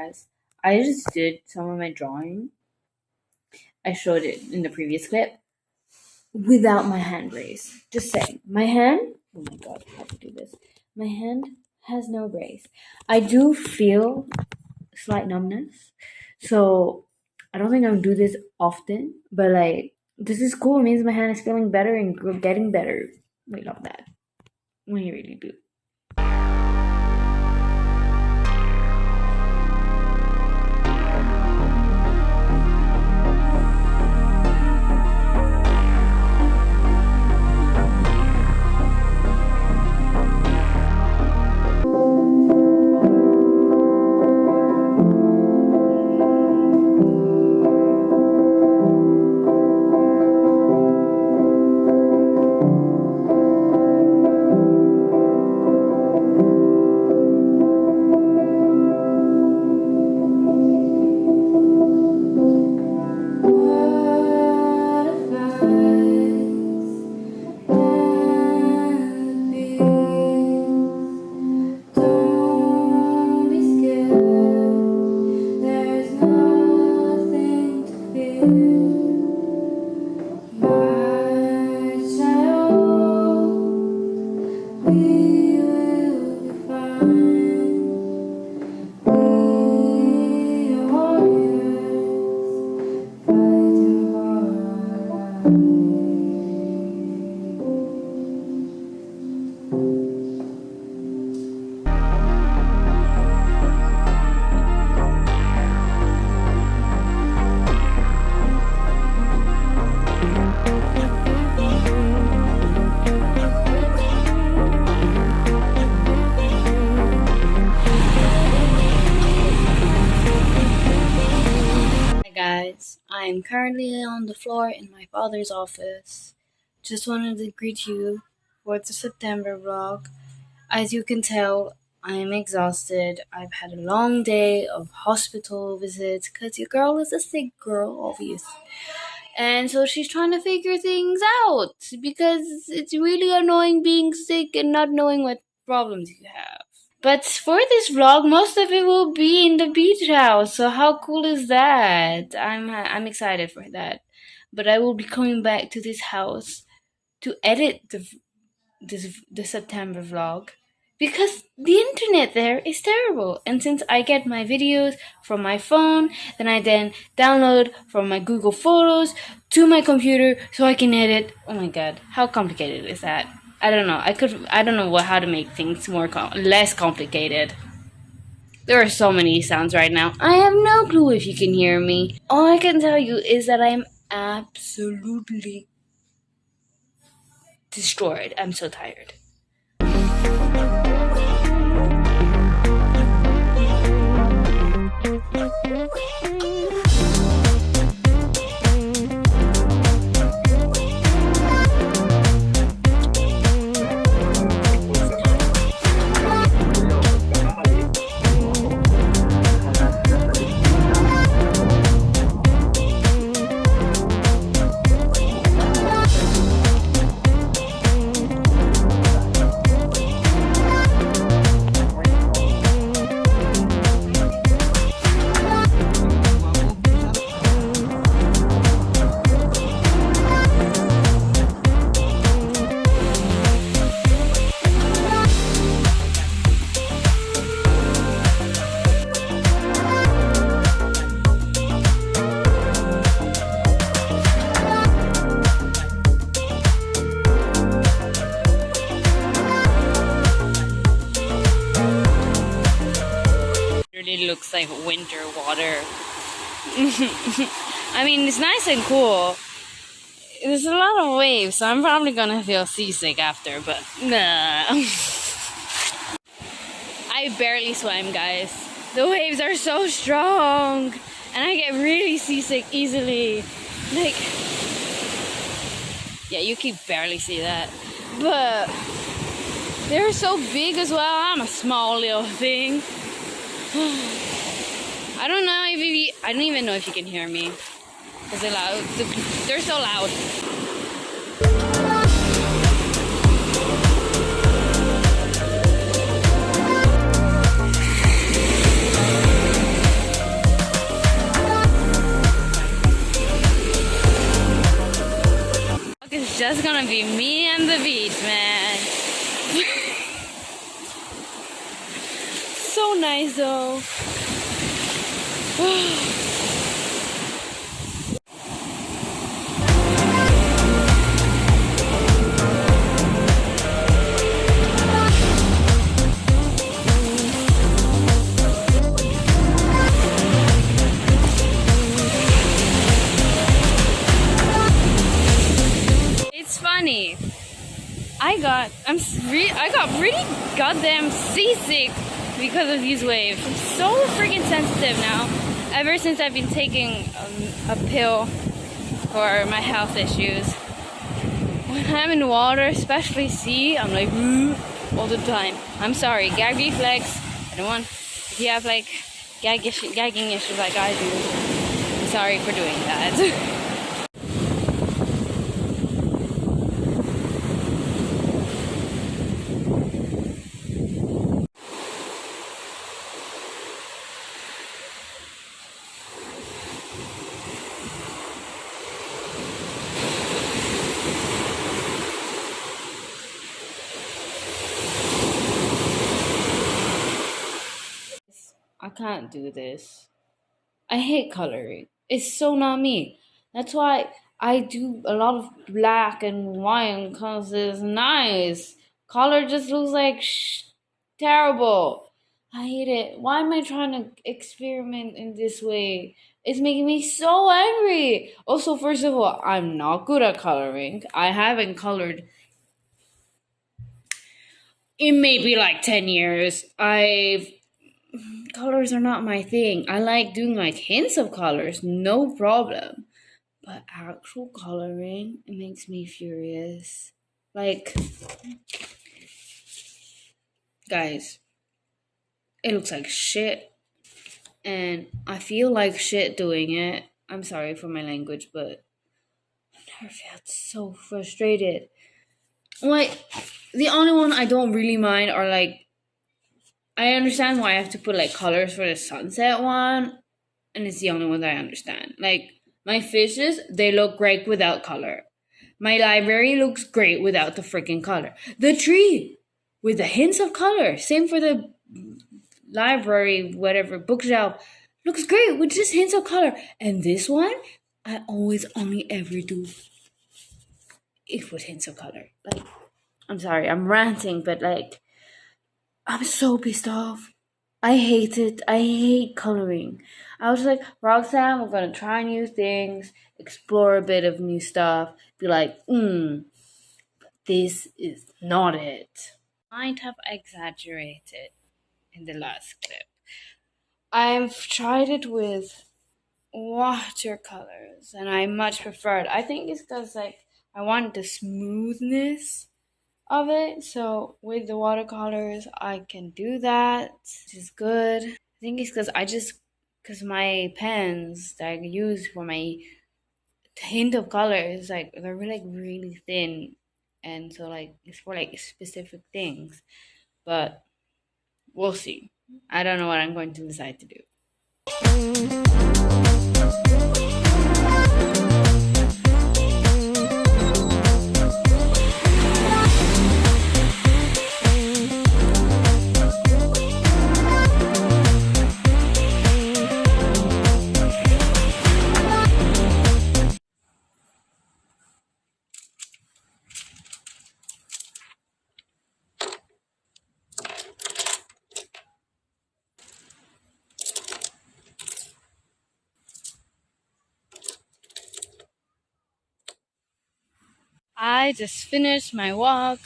guys, I just did some of my drawing. I showed it in the previous clip without my hand brace. Just saying. My hand, oh my god, how to do this? My hand has no brace. I do feel slight numbness, so I don't think I'm gonna do this often, but like, this is cool. It means my hand is feeling better and getting better. We love that. We really do. Guys, I am currently on the floor in my father's office. Just wanted to greet you for the September vlog. As you can tell, I am exhausted. I've had a long day of hospital visits because your girl is a sick girl, obviously. And so she's trying to figure things out because it's really annoying being sick and not knowing what problems you have. But for this vlog, most of it will be in the beach house. So how cool is that? I'm excited for that. But I will be coming back to this house to edit the September vlog because the internet there is terrible. And since I get my videos from my phone, then I download from my Google Photos to my computer so I can edit. Oh my god, how complicated is that? I don't know. I don't know how to make things less complicated. There are so many sounds right now. I have no clue if you can hear me. All I can tell you is that I'm absolutely destroyed. I'm so tired. It looks like winter water. I mean, it's nice and cool. There's a lot of waves, so I'm probably gonna feel seasick after, but nah. I barely swim, guys. The waves are so strong, and I get really seasick easily. Like, yeah, you can barely see that, but they're so big as well. I'm a small little thing. I don't know if I don't even know if you can hear me. Because they're loud. They're so loud. just gonna be me and the beach, man. So nice though. It's funny. I got really goddamn seasick because of these waves. I'm so freaking sensitive now. Ever since I've been taking a pill for my health issues. When I'm in water, especially sea, I'm like all the time. I'm sorry, gag reflex. I don't want. If you have like gagging issues like I do, I'm sorry for doing that. I can't do this. I hate coloring. It's so not me. That's why I do a lot of black and white because it's nice. Color just looks like terrible. I hate it. Why am I trying to experiment in this way? It's making me so angry. Also, first of all, I'm not good at coloring. I haven't colored in maybe like 10 years. Colors are not my thing. I like doing like hints of colors, no problem. But actual coloring, it makes me furious. Like, guys, it looks like shit. And I feel like shit doing it. I'm sorry for my language, but I've never felt so frustrated. Like, the only one I don't really mind are like, I understand why I have to put like colors for the sunset one, and it's the only one that I understand. Like my fishes, they look great without color. My library looks great without the freaking color. The tree with the hints of color. Same for the library, whatever bookshelf, looks great with just hints of color. And this one, I always only ever do it with hints of color. Like, I'm sorry, I'm ranting, but like, I'm so pissed off. I hate it. I hate coloring. I was like, Roxanne, we're gonna try new things, explore a bit of new stuff, be like, this is not it. Might have exaggerated in the last clip. I've tried it with watercolors and I much prefer it. I think it's because like I want the smoothness of it. So with the watercolors, I can do that, which is good. I think it's because my pens that I use for my hint of colors, like they're really thin, and so like it's for like specific things. But we'll see. I don't know what I'm going to decide to do. I just finished my walk,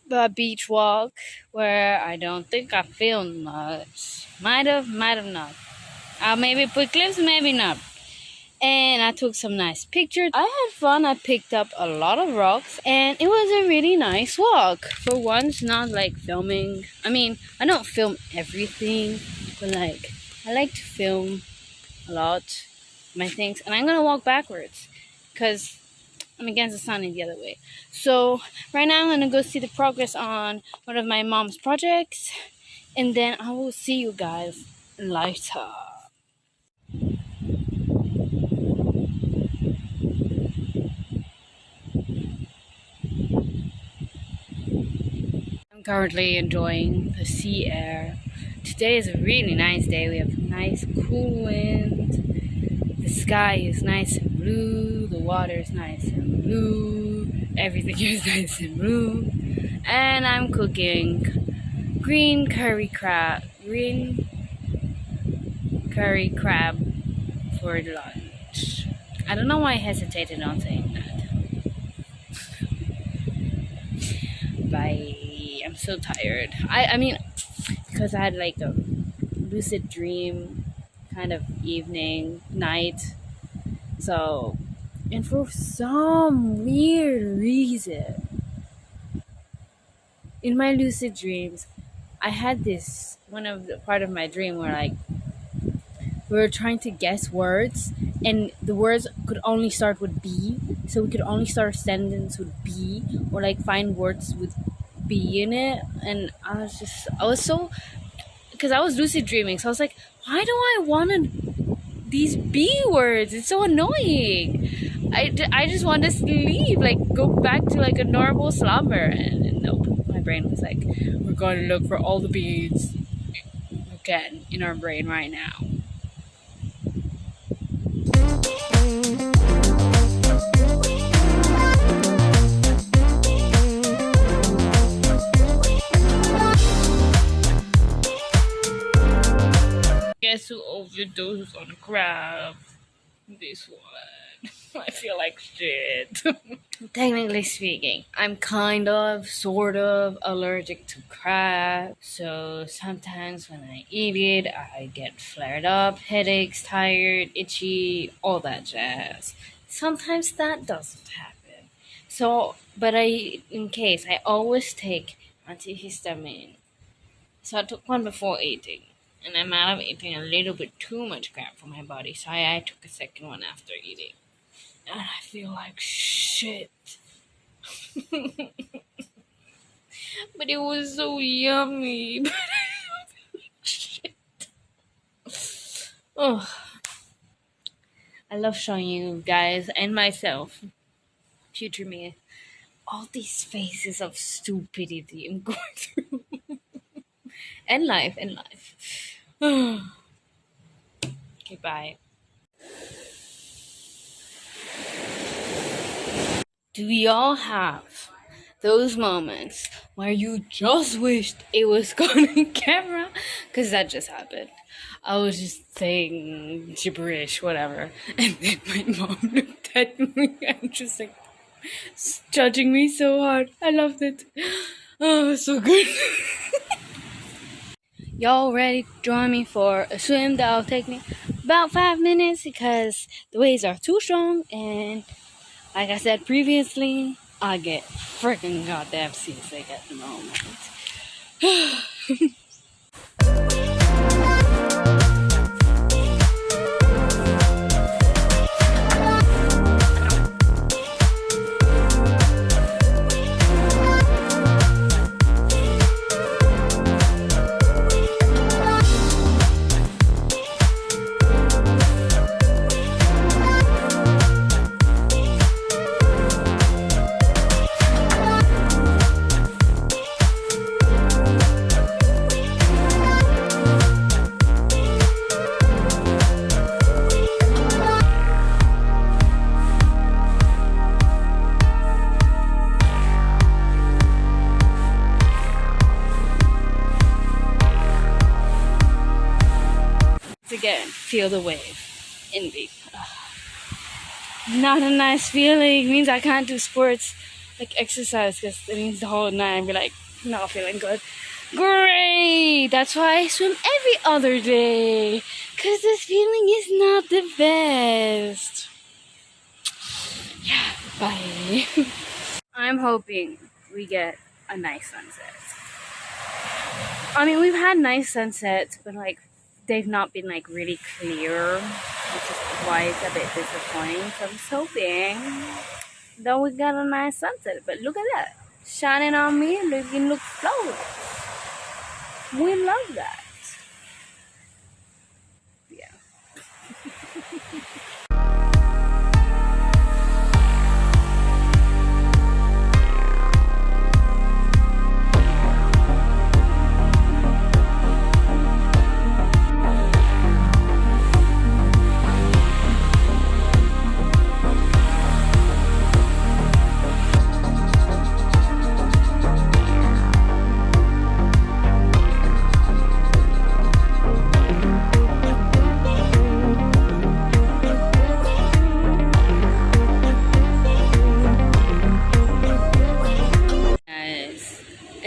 the beach walk, where I don't think I filmed much. Might have not. I'll maybe put clips, maybe not. And I took some nice pictures. I had fun. I picked up a lot of rocks, and it was a really nice walk. For once, not like filming. I mean, I don't film everything, but like, I like to film a lot my things. And I'm gonna walk backwards because I'm against the sun in the other way. So right now I'm gonna go see the progress on one of my mom's projects, and then I will see you guys later. currently enjoying the sea air. Today is a really nice day. We have nice cool wind. The sky is nice and blue. The water is nice and blue. Everything is nice and blue. And I'm cooking green curry crab for lunch. I don't know why I hesitated on saying that. I'm so tired. I mean, because I had like a lucid dream kind of evening, night. So, and for some weird reason, in my lucid dreams, I had this one of the part of my dream where like we were trying to guess words, and the words could only start with B, so we could only start a sentence with B, or like find words with B in it. And I was so, because I was lucid dreaming, so I was like, why do I want these B words? It's so annoying. I just want to sleep, like go back to like a normal slumber. And nope, my brain was like, we're going to look for all the beads again in our brain right now. Guess who overdosed on crab? This one. I feel like shit. Technically speaking, I'm kind of, sort of allergic to crab. So sometimes when I eat it, I get flared up, headaches, tired, itchy, all that jazz. Sometimes that doesn't happen. So, in case, I always take antihistamine. So I took one before eating. And I might have eaten a little bit too much crab for my body, so I took a second one after eating. And I feel like shit. But it was so yummy. But I feel like shit. Oh. I love showing you guys and myself, future me, all these phases of stupidity I'm going through. and life. Okay, bye. Do we all have those moments where you just wished it was gone on camera? Because that just happened. I was just saying gibberish, whatever. And then my mom looked at me and just like judging me so hard. I loved it. Oh, it was so good. Y'all ready to join me for a swim that'll take me about 5 minutes because the waves are too strong, and like I said previously, I get freaking goddamn seasick at the moment. Again, feel the wave in me. Not a nice feeling. It means I can't do sports like exercise because it means the whole night I'll be like not feeling good. Great! That's why I swim every other day, because this feeling is not the best. Yeah, bye. I'm hoping we get a nice sunset. I mean, we've had nice sunsets, but like they've not been like really clear, which is why it's a bit disappointing. So I'm just hoping that we got a nice sunset. But look at that, shining on me, look flawless. We love that. Yeah.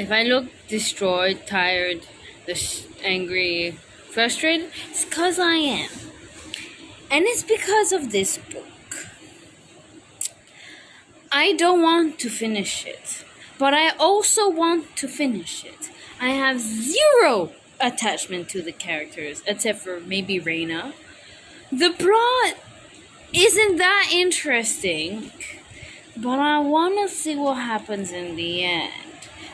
If I look destroyed, tired, angry, frustrated, it's because I am. And it's because of this book. I don't want to finish it, but I also want to finish it. I have zero attachment to the characters, except for maybe Reina. The plot isn't that interesting, but I want to see what happens in the end.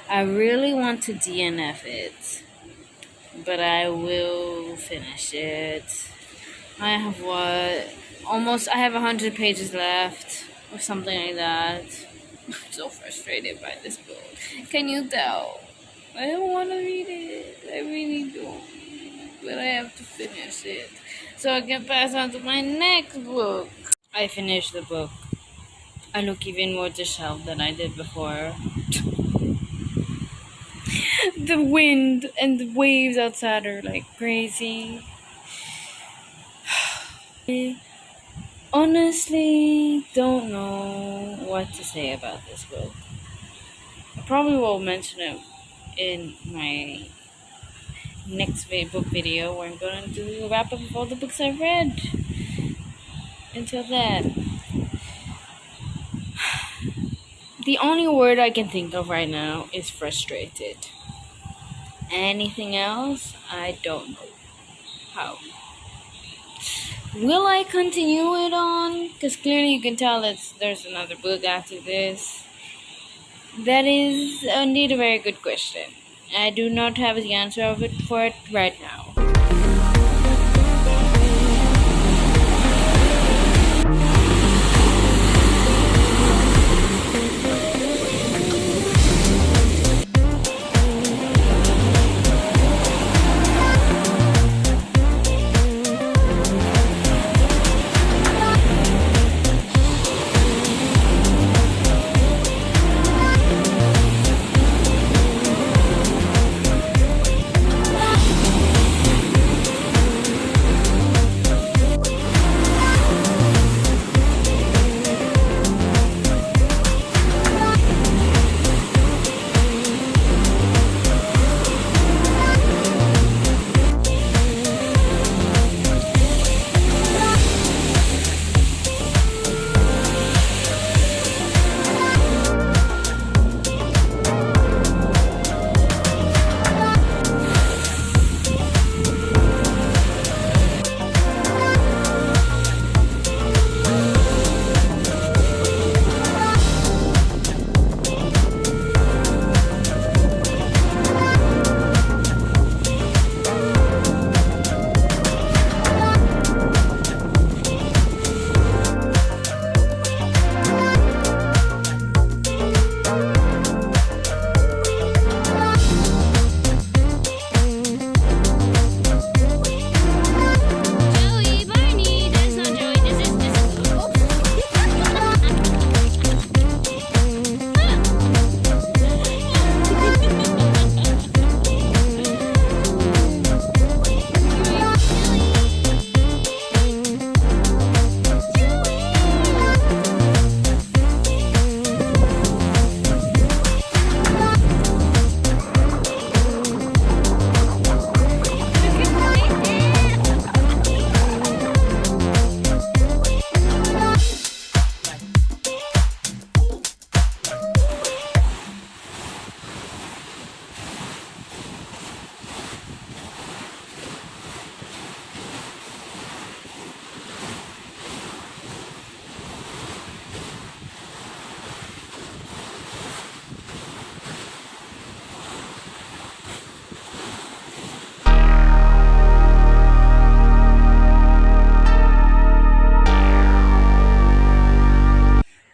I really want to DNF it, but I will finish it. I have I have 100 pages left, or something like that. I'm so frustrated by this book. Can you tell? I don't want to read it. I really don't. But I have to finish it, so I can pass on to my next book. I finished the book. I look even more disheveled than I did before. The wind and the waves outside are like crazy. Honestly, don't know what to say about this book. I probably will mention it in my next book video where I'm going to do a wrap up of all the books I've read. Until then, the only word I can think of right now is frustrated. Anything else, I don't know how. Will I continue it on? Because clearly you can tell there's another book after this. That is indeed a very good question. I do not have the answer for it right now.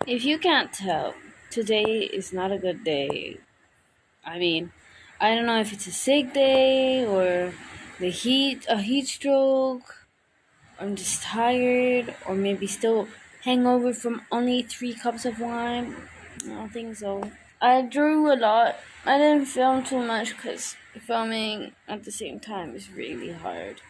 If you can't tell, today is not a good day. I mean, I don't know if it's a sick day or a heat stroke. I'm just tired, or maybe still hangover from only 3 cups of wine. I don't think so. I drew a lot. I didn't film too much because filming at the same time is really hard.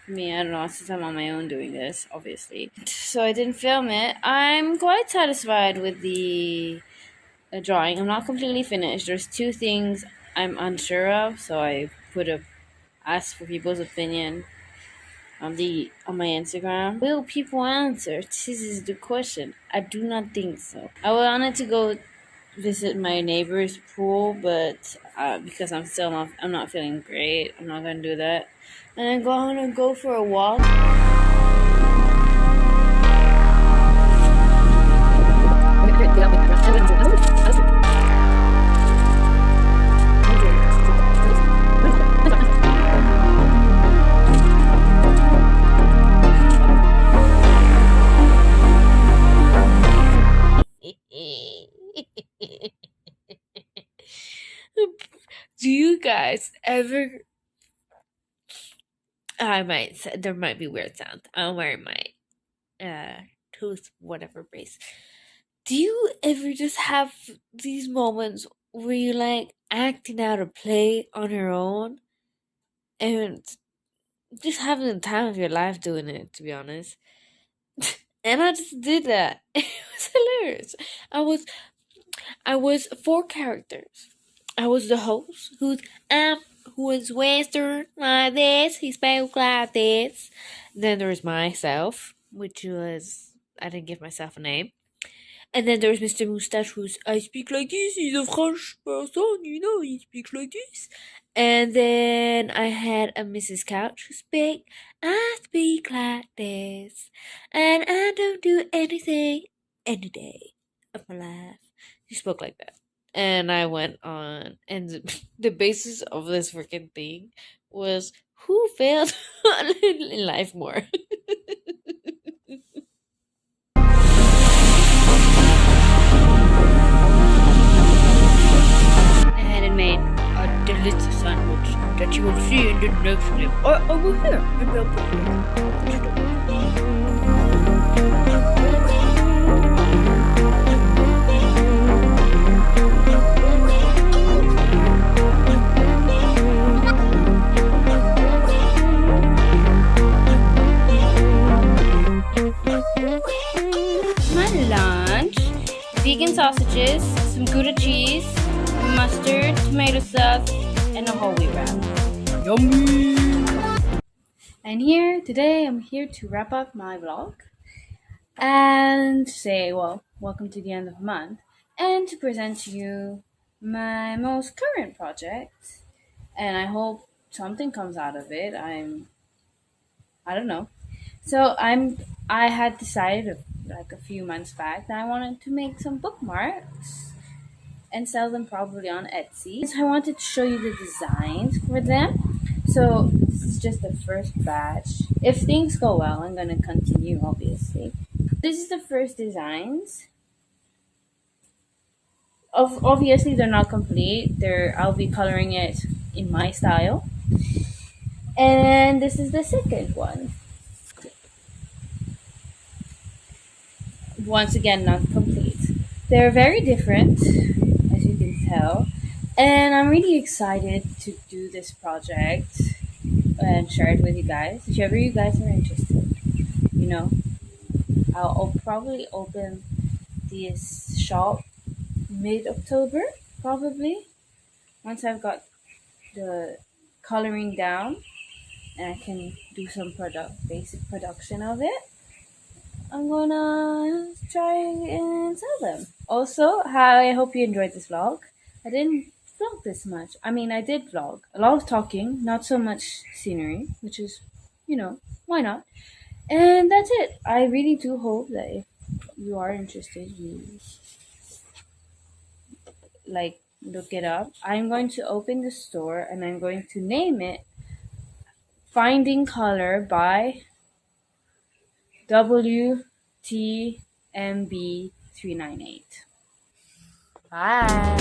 Me, I don't know, since I'm on my own doing this, obviously. So I didn't film it. I'm quite satisfied with the drawing. I'm not completely finished. There's 2 things I'm unsure of, so I put a ask for people's opinion on my Instagram. Will people answer? This is the question. I do not think so. I wanted to go visit my neighbor's pool, but because I'm not feeling great, I'm not gonna do that. And I'm gonna go for a walk. Do you guys ever? I might say there might be weird sounds. I'm wearing my tooth whatever brace. Do you ever just have these moments where you like acting out a play on your own and just having the time of your life doing it? To be honest, and I just did that. It was hilarious. I was I was four characters. I was the host, who was Western like this. He spoke like this. Then there was myself, which was I didn't give myself a name. And then there's Mr. Moustache, who's I speak like this. He's a French person, he speaks like this. And then I had a Mrs. Couch who I speak like this. And I don't do anything any day of my life. She spoke like that. And I went on, and the basis of this freaking thing was who failed in life more. I had made a delicious sandwich that you will see in the next clip. Or over here. Maybe I'll put my lunch: vegan sausages, some Gouda cheese, mustard, tomato sauce, and a whole wheat wrap. Yummy! And today I'm here to wrap up my vlog and say, well, welcome to the end of the month, and to present to you my most current project. And I hope something comes out of it. I don't know. I had decided like a few months back that I wanted to make some bookmarks and sell them probably on Etsy. So I wanted to show you the designs for them. So this is just the first batch. If things go well, I'm gonna continue obviously. This is the first designs. Obviously they're not complete. I'll be coloring it in my style. And this is the second one. Once again, not complete. They're very different, as you can tell, and I'm really excited to do this project and share it with you guys. If ever you guys are interested, you know, I'll probably open this shop mid-October, probably, once I've got the coloring down and I can do some basic production of it. I'm gonna try and sell them. Also, I hope you enjoyed this vlog. I didn't vlog this much. I mean, I did vlog. A lot of talking, not so much scenery, which is, why not? And that's it. I really do hope that if you are interested, you look it up. I'm going to open the store and I'm going to name it Finding Color by WTMB398. Bye.